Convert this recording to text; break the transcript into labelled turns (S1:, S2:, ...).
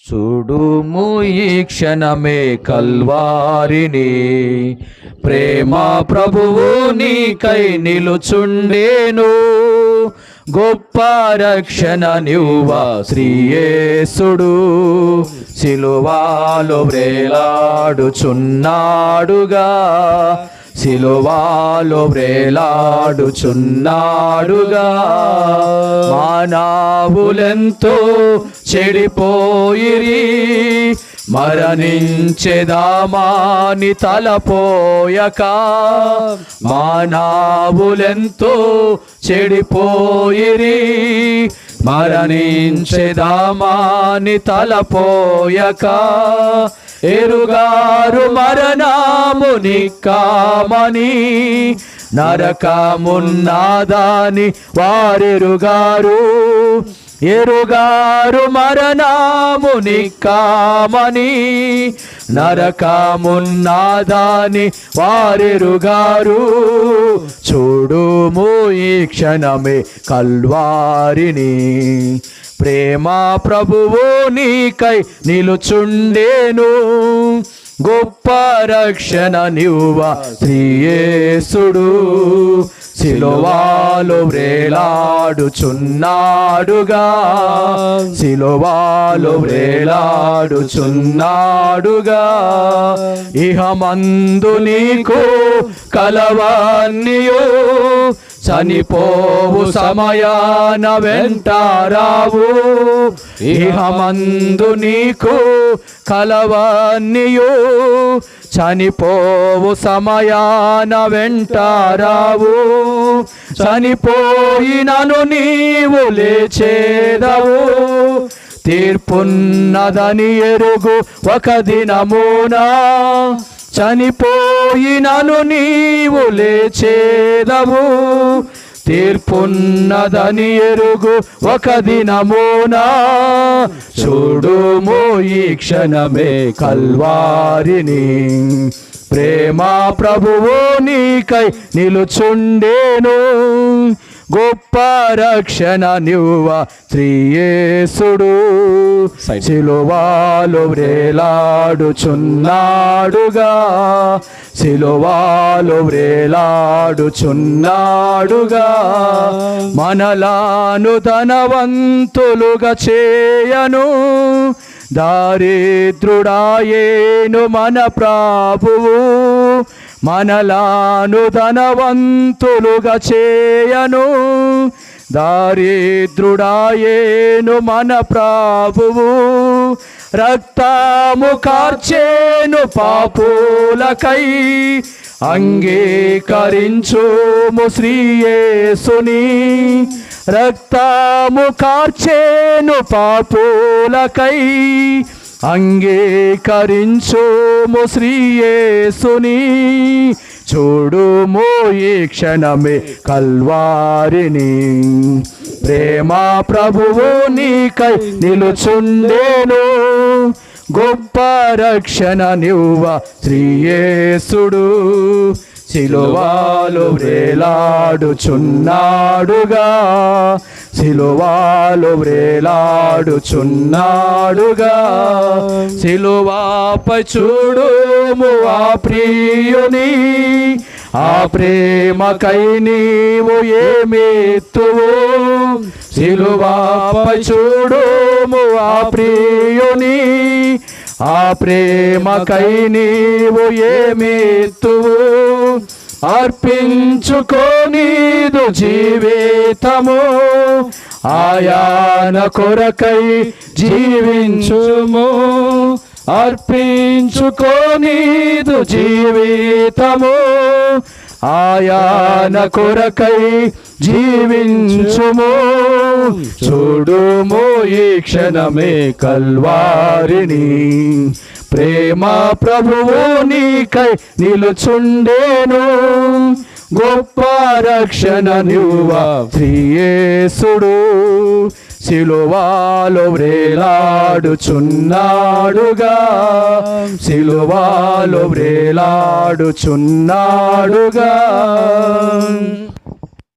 S1: చూడుము ఈ క్షణమే కల్వారిని, ప్రేమ ప్రభువు నీకై నిలుచుండేను. గొప్ప రక్షణ నివ్వా శ్రీయేసుడు, సిలువాలో వ్రేలాడుచున్నాడుగా, సిలువాలో వ్రేలాడుచున్నాడుగా. మానవులెంతో చెడిపోయిరి, మరణించెదామాని తలపోయక. మానవులెంతో చెడిపోయిరి, మరణించెదామాని తలపోయక. ఎరుగారు మరణముని కామని, నరకమున్నాదాని వారెరుగారు. ఎరుగారు మరణముని కామని, నరకమున్నాదాని వారెరుగారు. చూడుము ఈ క్షణమే కల్వారిని, ప్రేమ ప్రభువు నీకై నిలుచుండేను. గొప్ప రక్షణ నివ్వా శ్రీయేసుడు, సిలువాలో వ్రేలాడుచున్నాడుగా, సిలువాలో వ్రేలాడుచున్నాడుగా. ఇహమందు నీకు కలవన్నీయు, చనిపోవు సమయాన వెంటారావు. ఇహమందు నీకు కలవన్నీయు, చనిపోవు సమయాన వెంటారావు. చనిపోయినను నీవు లేచేదవు, తీర్పున్నదని ఎరుగు ఒక దినమునా. చనిపోయినను నీవు లేచేదవు, తీర్పున్నదని ఎరుగు ఒక దినమునా. చూడుము ఈ క్షణమే కల్వారిని, ప్రేమ ప్రభువు నీకై నిలుచుండేను. గొప్ప రక్షణ నివ్వా శ్రీయేసుడు, సిలువాలో వ్రేలాడుచున్నాడుగా, సిలువాలో వ్రేలాడుచున్నాడుగా. మనలాను ధనవంతులుగా చేయను, దారిద్రుడాయేను మన ప్రభువు. మనలాను ధనవంతులుగా చేయను, దారిద్రుడాయేను మన ప్రభువు. రక్తము కార్చేను పాపులకై, అంగీకరించుము శ్రీయేసుని. రక్తము కార్చేను పాపులకై, అంగీకరించుము శ్రీయేసుని. చూడుము ఈ క్షణమే కల్వారిని, ప్రేమ ప్రభువు నీకై నిలుచుండేను. గొప్ప రక్షణ నివ్వా శ్రీయేసుడు, సిలువాలో వ్రేలాడుచున్నాడుగా, సిలువాలో వ్రేలాడుచున్నాడుగా. సిలువాపై చూడుము ఆ ప్రియుని, ఆ ప్రేమకై నీవు ఏమెత్తువు. సిలువాపై చూడుము ఆ ప్రియుని, ఆ ప్రేమకై నీవు ఏమెత్తువు. అర్పించుకోనీదు జీవితము, ఆయన కొరకై జీవించుము. అర్పించుకోనీదు జీవితము, ఆయన కొరకై జీవించుము. చూడుము ఈ క్షణమే కల్వారిని, ప్రేమ ప్రభువు నీకై నిలుచుండేను. గొప్ప రక్షణ నివ్వా శ్రీయేసుడు, సిలువాలో వ్రేలాడుచున్నాడుగా, సిలువాలో వ్రేలాడుచున్నాడుగా.